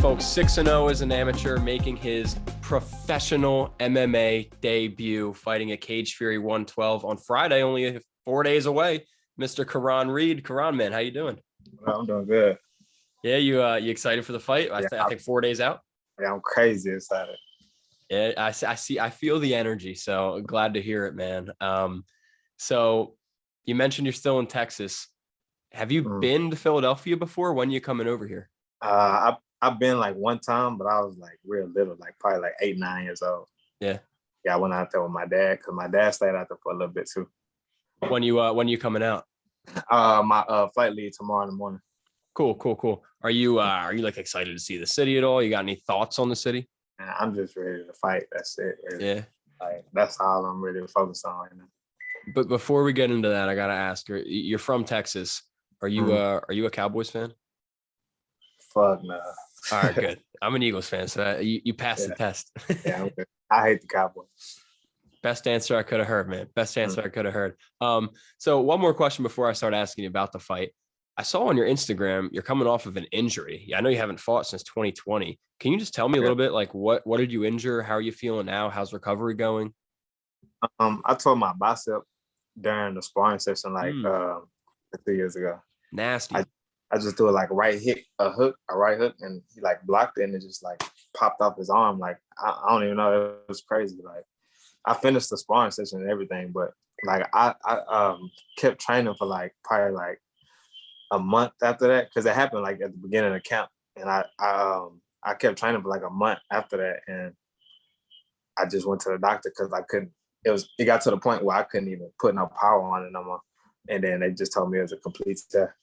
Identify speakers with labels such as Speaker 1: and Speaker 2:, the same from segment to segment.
Speaker 1: folks. 6-0 as an amateur, making his professional MMA debut, fighting at Cage Fury 112 on Friday, only 4 days away. Mr. Keron Reed. Keron, man, how you doing?
Speaker 2: I'm doing good.
Speaker 1: Yeah, you excited for the fight?
Speaker 2: Yeah,
Speaker 1: I think 4 days out.
Speaker 2: Yeah, I'm crazy excited.
Speaker 1: Yeah, I see. I feel the energy. So glad to hear it, man. So you mentioned you're still in Texas. Have you been to Philadelphia before? When you coming over here?
Speaker 2: I've been like one time, but I was like real little, like probably like 8, 9 years old.
Speaker 1: Yeah.
Speaker 2: Yeah, I went out there with my dad because my dad stayed out there for a little bit too.
Speaker 1: When you coming out?
Speaker 2: My flight leave tomorrow in the morning.
Speaker 1: Cool. Are you like excited to see the city at all? You got any thoughts on the city?
Speaker 2: I'm just ready to fight. That's it. Really.
Speaker 1: Yeah.
Speaker 2: Like that's all I'm really focused on right now.
Speaker 1: But before we get into that, I gotta ask: you're from Texas. Are you a Cowboys fan?
Speaker 2: Fuck no.
Speaker 1: All right, good. I'm an Eagles fan, so you passed the test.
Speaker 2: Yeah, I'm good. I hate the Cowboys.
Speaker 1: Best answer I could have heard, man. Best answer I could have heard. So one more question before I start asking you about the fight. I saw on your Instagram you're coming off of an injury. I know you haven't fought since 2020. Can you just tell me a little bit, like what did you injure? How are you feeling now? How's recovery going?
Speaker 2: I tore my bicep during the sparring session like 2 years ago.
Speaker 1: Nasty.
Speaker 2: I just threw a like a right hook, and he like blocked it, and it just like popped off his arm. Like I don't even know. It was crazy. Like I finished the sparring session and everything, but like I kept training for like probably like a month after that, because it happened like at the beginning of camp, and I kept training for like a month after that, and I just went to the doctor because I couldn't. It got to the point where I couldn't even put no power on it no more, and then they just told me it was a complete tear.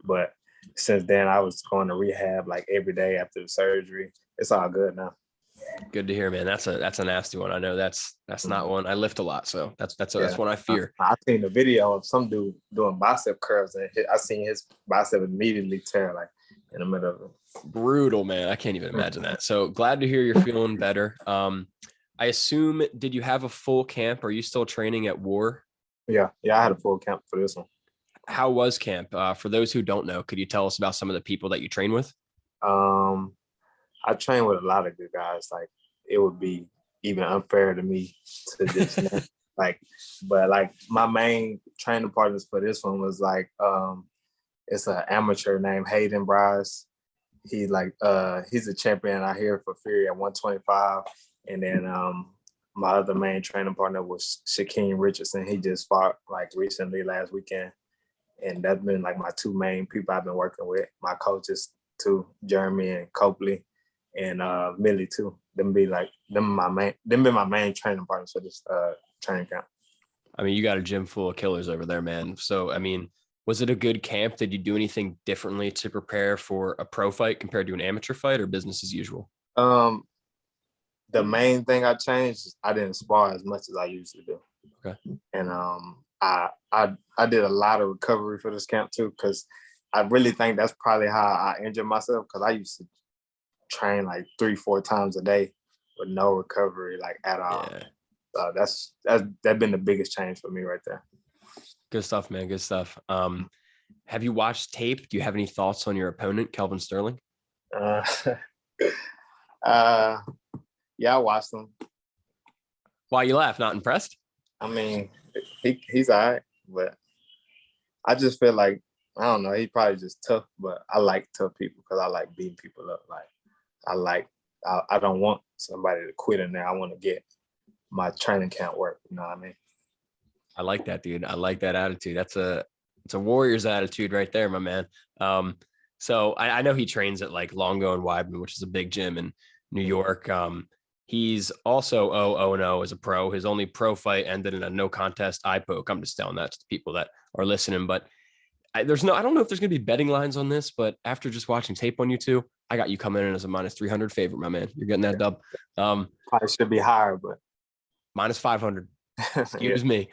Speaker 2: But since then, I was going to rehab like every day after the surgery. It's all good now.
Speaker 1: Good to hear, man. That's a nasty one. I know that's not one. I lift a lot, so that's one I fear.
Speaker 2: I seen the video of some dude doing bicep curls, and I seen his bicep immediately tear like in the middle of it.
Speaker 1: Brutal, man. I can't even imagine that. So glad to hear you're feeling better. I assume, did you have a full camp? Are you still training at War?
Speaker 2: Yeah, I had a full camp for this one.
Speaker 1: How was camp? For those who don't know, could you tell us about some of the people that you train with?
Speaker 2: I train with a lot of good guys. Like it would be even unfair to me to just but like my main training partners for this one was like it's an amateur named Hayden Bryce. He's a champion out here for Fury at 125. And then my other main training partner was Shaquem Richardson. He just fought like recently last weekend. And that's been like my two main people I've been working with. My coaches too, Jeremy and Copley, and Millie too. Them been my main training partners for this training camp.
Speaker 1: I mean, you got a gym full of killers over there, man. So I mean, was it a good camp? Did you do anything differently to prepare for a pro fight compared to an amateur fight, or business as usual?
Speaker 2: The main thing I changed is I didn't spar as much as I used to do.
Speaker 1: Okay.
Speaker 2: And I did a lot of recovery for this camp too, because I really think that's probably how I injured myself, because I used to train like 3-4 times a day with no recovery like at all. Yeah. That's been the biggest change for me right there.
Speaker 1: Good stuff, man. Good stuff. Have you watched tape? Do you have any thoughts on your opponent, Kelvin Sterling?
Speaker 2: Yeah, I watched him.
Speaker 1: Why you laugh? Not impressed?
Speaker 2: I mean, he's all right, but I just feel like, I don't know, he probably just tough, but I like tough people because I like beating people up. Like I don't want somebody to quit in there. I want to get my training camp work. You know what I mean?
Speaker 1: I like that, dude. I like that attitude. It's a Warriors attitude right there, my man. So I know he trains at like Longo and Weidman, which is a big gym in New York. He's also 0-0 as a pro. His only pro fight ended in a no contest eye poke. I'm just telling that to the people that are listening. But I don't know if there's going to be betting lines on this, but after just watching tape on you two, I got you coming in as a -300 favorite, my man. You're getting that dub.
Speaker 2: Probably should be higher, but
Speaker 1: -500. Excuse me.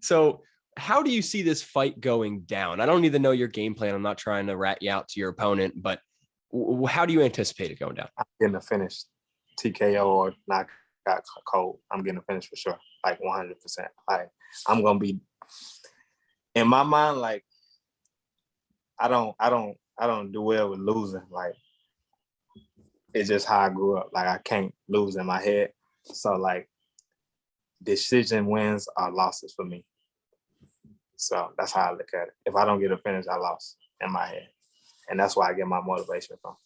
Speaker 1: So how do you see this fight going down? I don't need to know your game plan. I'm not trying to rat you out to your opponent, but how do you anticipate it going down?
Speaker 2: I'm getting a finish, TKO or knockout cold. I'm getting a finish for sure, like 100%. Like I'm gonna be, in my mind, like I don't do well with losing. Like it's just how I grew up. Like I can't lose in my head. So like decision wins are losses for me. So that's how I look at it. If I don't get a finish, I lost in my head. And that's why I get my motivation from.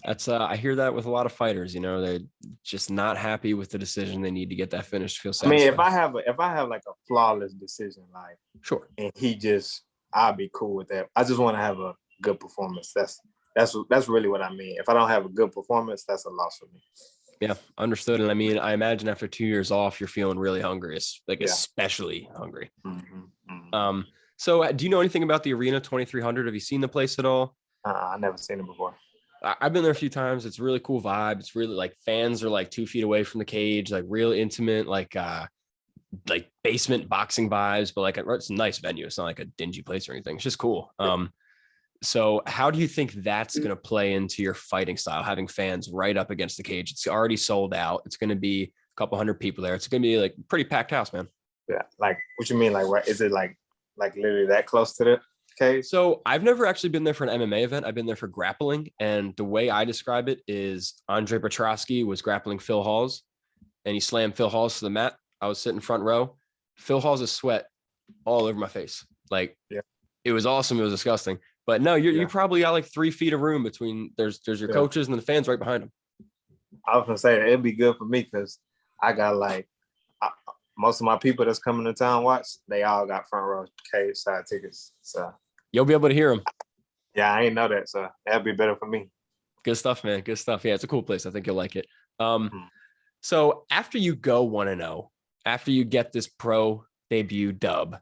Speaker 1: That's I hear that with a lot of fighters, they're just not happy with the decision. They need to get that finish to feel
Speaker 2: I mean,
Speaker 1: satisfied.
Speaker 2: if I have like a flawless decision, like
Speaker 1: Sure.
Speaker 2: and I'll be cool with that. I just want to have a good performance. That's really what I mean. If I don't have a good performance, that's a loss for me.
Speaker 1: Yeah, understood. And I mean, I imagine after 2 years off, you're feeling really hungry. It's like especially hungry.
Speaker 2: Mm-hmm, mm-hmm.
Speaker 1: So do you know anything about the Arena 2300? Have you seen the place at all?
Speaker 2: I never seen it before.
Speaker 1: I've been there a few times. It's a really cool vibe. It's really like fans are like 2 feet away from the cage, like real intimate, like basement boxing vibes, but like it's a nice venue. It's not like a dingy place or anything. It's just cool. So how do you think that's going to play into your fighting style, having fans right up against the cage? It's already sold out. It's going to be a couple hundred people there. It's going to be like pretty packed house, man.
Speaker 2: Yeah. Like what you mean? Like, right? Is it like literally that close to the cage?
Speaker 1: So I've never actually been there for an MMA event. I've been there for grappling. And the way I describe it is Andre Petrosky was grappling Phil Halls and he slammed Phil Halls to the mat. I was sitting front row. Phil Halls' sweat all over my face. Like, It was awesome. It was disgusting. But no, you probably got like 3 feet of room between there's your coaches and the fans right behind them.
Speaker 2: I was gonna say it'd be good for me because I got most of my people that's coming to town watch. They all got front row cage side tickets. So
Speaker 1: you'll be able to hear them.
Speaker 2: Yeah, I ain't know that. So that'd be better for me.
Speaker 1: Good stuff, man. Good stuff. Yeah, it's a cool place. I think you'll like it. So after you go 1-0, after you get this pro debut dub,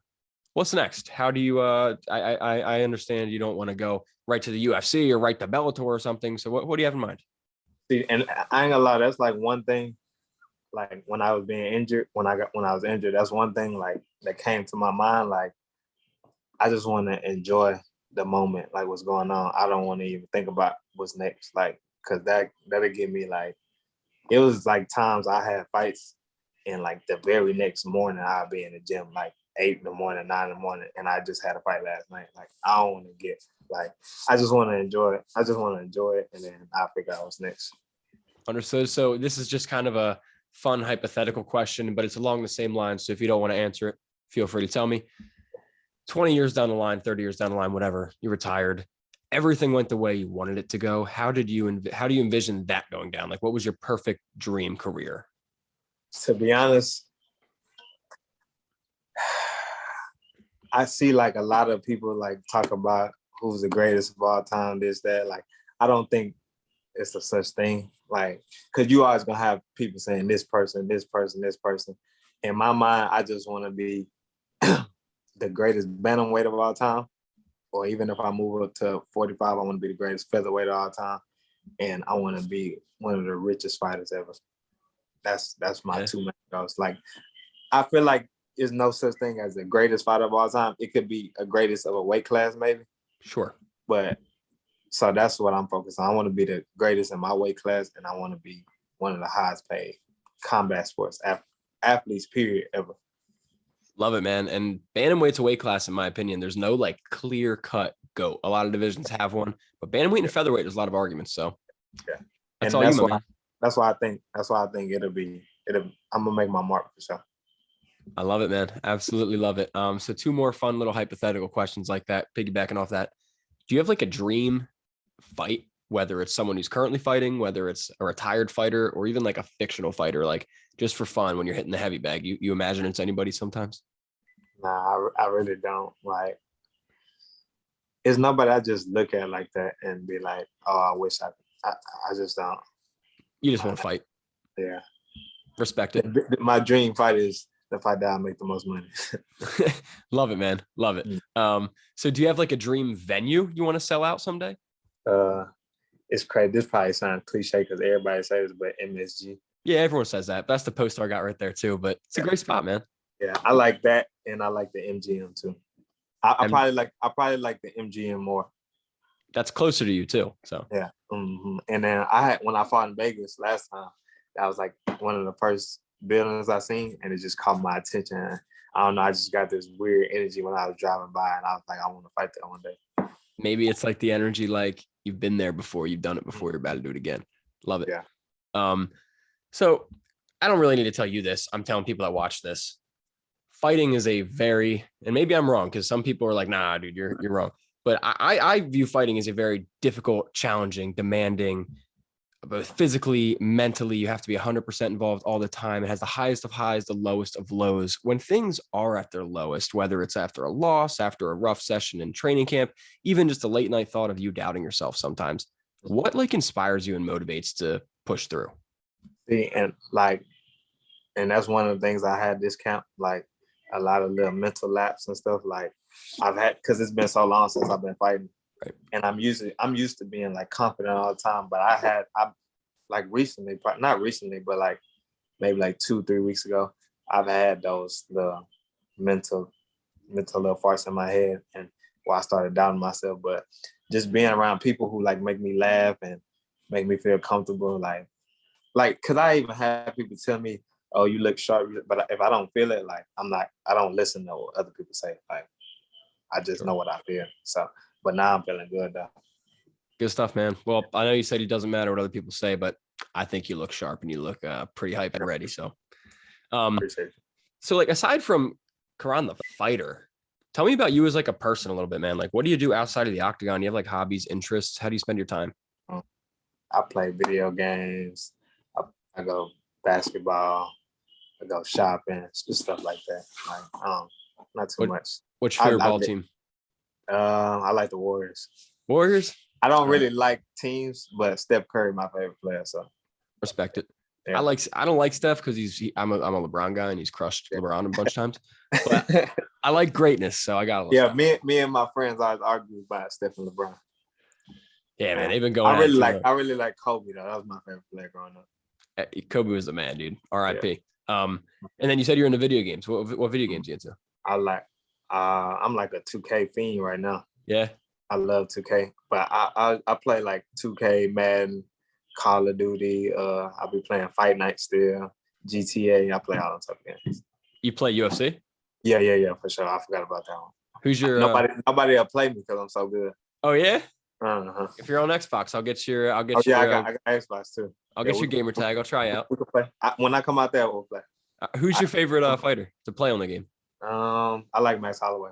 Speaker 1: what's next? How do you I understand you don't want to go right to the UFC or right to Bellator or something. So what do you have in mind?
Speaker 2: See, and I ain't gonna lie, that's like one thing. Like when I was being injured, when I was injured, that's one thing like that came to my mind. Like I just want to enjoy the moment, like what's going on. I don't want to even think about what's next, like because that'll give me like. It was like times I had fights, and like the very next morning I'll be in the gym like 8 in the morning, 9 in the morning, and I just had a fight last night. Like I don't want to get like I just want to enjoy it. I just want to enjoy it, and then I'll figure out what's next.
Speaker 1: Understood. So this is just kind of a fun hypothetical question, but it's along the same lines. So if you don't want to answer it, feel free to tell me. 20 years down the line, 30 years down the line, whatever, you retired. Everything went the way you wanted it to go. How do you envision that going down? Like, what was your perfect dream career?
Speaker 2: To be honest, I see like a lot of people like talk about who's the greatest of all time, this, that. Like, I don't think it's a such thing. Like, cause you always gonna have people saying this person, this person, this person. In my mind, I just want to be the greatest bantamweight of all time. Or even if I move up to 45, I want to be the greatest featherweight of all time. And I want to be one of the richest fighters ever. That's my two main goals. Like, I feel like there's no such thing as the greatest fighter of all time. It could be a greatest of a weight class, maybe.
Speaker 1: Sure.
Speaker 2: But so that's what I'm focused on. I want to be the greatest in my weight class, and I want to be one of the highest paid combat sports athletes, period, ever.
Speaker 1: Love it, man. And bantamweight's a weight class, in my opinion. There's no like clear cut GOAT. A lot of divisions have one, but bantamweight and featherweight, there's a lot of arguments. So that's all you, my man.
Speaker 2: That's why I think I'm gonna make my mark for sure.
Speaker 1: I love it, man. Absolutely love it. So 2 more fun little hypothetical questions like that, piggybacking off that. Do you have like a dream fight, whether it's someone who's currently fighting, whether it's a retired fighter, or even like a fictional fighter, like just for fun when you're hitting the heavy bag? You imagine it's anybody sometimes?
Speaker 2: Nah, I really don't. Like, it's nobody I just look at like that and be like, oh, I wish I just don't.
Speaker 1: You just want to fight.
Speaker 2: Yeah.
Speaker 1: Respect it.
Speaker 2: My dream fight is if I die, I make the most money.
Speaker 1: Love it, man. Love it. So do you have like a dream venue you want to sell out someday?
Speaker 2: It's crazy. This probably sounds cliche because everybody says, but MSG.
Speaker 1: Yeah, everyone says that. That's the poster I got right there too. But it's a great spot, man.
Speaker 2: Yeah, I like that, and I like the MGM too. I probably like the MGM more.
Speaker 1: That's closer to you too. So
Speaker 2: yeah. Mm-hmm. And then when I fought in Vegas last time, that was like one of the first buildings I seen, and it just caught my attention. I don't know. I just got this weird energy when I was driving by, and I was like, I want to fight that one day.
Speaker 1: Maybe it's like the energy, like you've been there before, you've done it before, you're about to do it again. Love it.
Speaker 2: Yeah.
Speaker 1: So I don't really need to tell you this. I'm telling people that watch this. Fighting is a very, and maybe I'm wrong because some people are like, nah, dude, you're wrong. But I view fighting as a very difficult, challenging, demanding, both physically, mentally. You have to be 100% involved all the time. It has the highest of highs, the lowest of lows. When things are at their lowest, whether it's after a loss, after a rough session in training camp, even just a late night thought of you doubting yourself sometimes, what like inspires you and motivates to push through?
Speaker 2: See, and that's one of the things I had this camp, like a lot of little mental laps and stuff. Like I've had, because it's been so long since I've been fighting,
Speaker 1: Right.
Speaker 2: and I'm used to being like confident all the time. But I like recently, not recently, but like maybe like 2-3 weeks ago, I've had the mental little farts in my head, and where I started doubting myself. But just being around people who like make me laugh and make me feel comfortable, like, cause I even have people tell me, "Oh, you look sharp," but if I don't feel it, like I don't listen to what other people say. Like I just know what I feel. So, but now I'm feeling good though.
Speaker 1: Good stuff, man. Well, I know you said it doesn't matter what other people say, but I think you look sharp and you look pretty hype and ready. So,
Speaker 2: Appreciate you.
Speaker 1: so like aside from Keron the fighter, tell me about you as like a person a little bit, man. Like, what do you do outside of the octagon? You have like hobbies, interests. How do you spend your time?
Speaker 2: I play video games. I go basketball. I go shopping, just stuff like that. Like, not too much.
Speaker 1: What's your favorite ball
Speaker 2: I,
Speaker 1: team?
Speaker 2: I like the Warriors.
Speaker 1: Warriors.
Speaker 2: I don't really like teams, but Steph Curry my favorite player. So
Speaker 1: Respect it.
Speaker 2: yeah.
Speaker 1: I don't like Steph because I'm a LeBron guy and he's crushed LeBron a bunch of times. But
Speaker 2: yeah,
Speaker 1: I like greatness, so I got a little.
Speaker 2: me and my friends always argue about Steph and LeBron.
Speaker 1: Yeah, man, they've been going.
Speaker 2: I really like Kobe though. That was my favorite player growing up.
Speaker 1: Kobe was the man, dude. R.I.P. And then you said you're into video games. What video games you into?
Speaker 2: I'm like a 2K fiend right now.
Speaker 1: Yeah.
Speaker 2: I love 2K, but I play like 2K, Madden, Call of Duty. I'll be playing Fight Night still, GTA. I play all those type of games.
Speaker 1: You play UFC?
Speaker 2: Yeah, for sure. I forgot about that one.
Speaker 1: Who's your
Speaker 2: nobody will play me because I'm so good.
Speaker 1: Oh yeah.
Speaker 2: Uh-huh.
Speaker 1: If you're on Xbox, I'll get your.
Speaker 2: I got Xbox too.
Speaker 1: I'll get your gamer tag. I'll try out.
Speaker 2: We can play. When I come out there, we'll play.
Speaker 1: Who's your favorite fighter to play on the game?
Speaker 2: I like Max Holloway.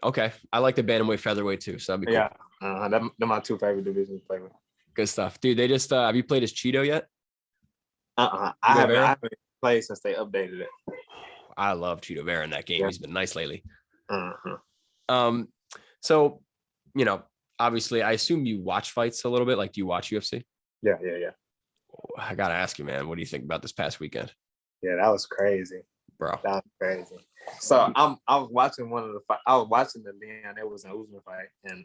Speaker 1: Okay, I like the bantamweight featherweight too. So that'd be cool.
Speaker 2: Yeah, they're my two favorite divisions to play with.
Speaker 1: Good stuff, dude. They just have you played as Cheeto yet?
Speaker 2: I haven't played since they updated it.
Speaker 1: I love Cheeto Vera in that game. Yeah. He's been nice lately.
Speaker 2: Uh-huh.
Speaker 1: So, you know, obviously, I assume you watch fights a little bit. Like, do you watch UFC?
Speaker 2: Yeah.
Speaker 1: I gotta ask you, man. What do you think about this past weekend?
Speaker 2: Yeah, that was crazy,
Speaker 1: bro.
Speaker 2: That was crazy. So I was watching one of the fight. I was watching the Leon Edwards and Usman fight, and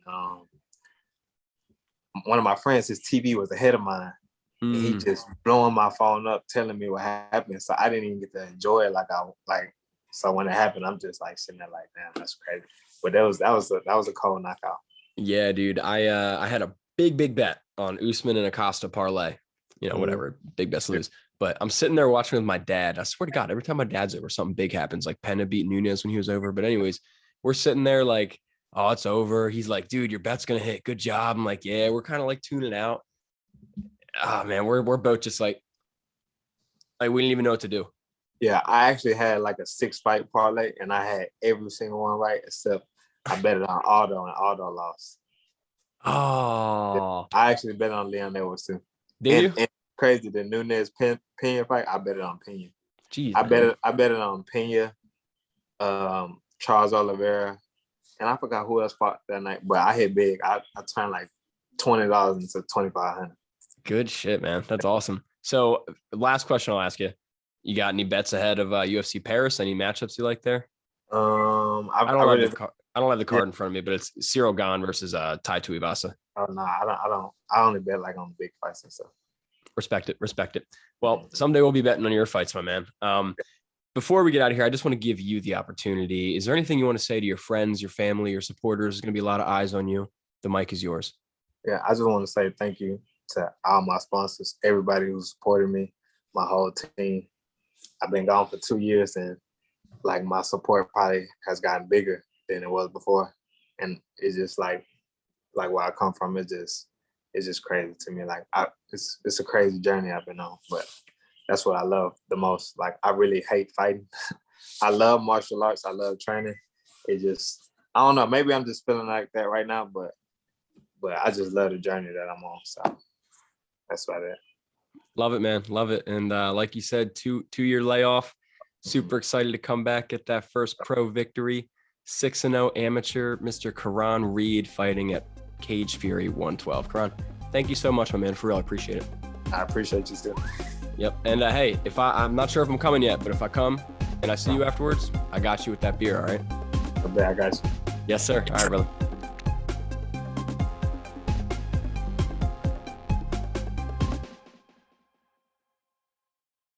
Speaker 2: one of my friends, his TV was ahead of mine. And he just blowing my phone up, telling me what happened. So I didn't even get to enjoy it So when it happened, I'm just like sitting there like, damn, that's crazy. But that was a cold knockout.
Speaker 1: Yeah, dude. I had a big bet on Usman and Acosta parlay. You know, whatever, big bets lose. But I'm sitting there watching with my dad. I swear to God, every time my dad's over, something big happens. Like Pena beat Nunez when he was over. But anyways, we're sitting there like, oh, it's over. He's like, dude, your bet's gonna hit. Good job. I'm like, yeah, we're kind of like tuning out. Oh man, we're both just like we didn't even know what to do.
Speaker 2: Yeah, I actually had like a 6-fight parlay, and I had every single one right except I bet it on Aldo, and Aldo lost.
Speaker 1: Oh,
Speaker 2: I actually bet on Leon Edwards too.
Speaker 1: Did you?
Speaker 2: And crazy, the Nunez Pena fight, I bet it on Pena.
Speaker 1: Jeez,
Speaker 2: I bet it on Pena, Charles Oliveira, and I forgot who else fought that night. But I hit big. I turned like $20 into $2,500.
Speaker 1: Good shit, man. That's awesome. So, last question I'll ask you: you got any bets ahead of UFC Paris? Any matchups you like there?
Speaker 2: I
Speaker 1: don't have the card in front of me, but it's Cyril Gane versus Tai Tuivasa.
Speaker 2: Oh no, I don't. I only bet like on the big fights and stuff.
Speaker 1: Respect it. Well, someday we'll be betting on your fights, my man. Before we get out of here, I just want to give you the opportunity. Is there anything you want to say to your friends, your family, your supporters? There's going to be a lot of eyes on you. The mic is yours.
Speaker 2: Yeah, I just want to say thank you to all my sponsors, everybody who supported me, my whole team. I've been gone for 2 years, and like my support probably has gotten bigger than it was before. And it's just like where I come from, it's just it's just crazy to me. Like it's a crazy journey I've been on, but that's what I love the most. Like I really hate fighting. I love martial arts. I love training. It just, I don't know. Maybe I'm just feeling like that right now, but I just love the journey that I'm on. So that's about it.
Speaker 1: Love it, man. Love it. And like you said, two-year layoff. Super excited to come back, get that first pro victory. 6-0 amateur, Mr. Keron Reed, fighting at Cage Fury 112. Keron, thank you so much, my man. For real, I appreciate it.
Speaker 2: I appreciate you too.
Speaker 1: Yep. And hey, if I'm not sure if I'm coming yet, but if I come and I see you afterwards, I got you with that beer. All right.
Speaker 2: I got you.
Speaker 1: Yes, sir. All right, brother.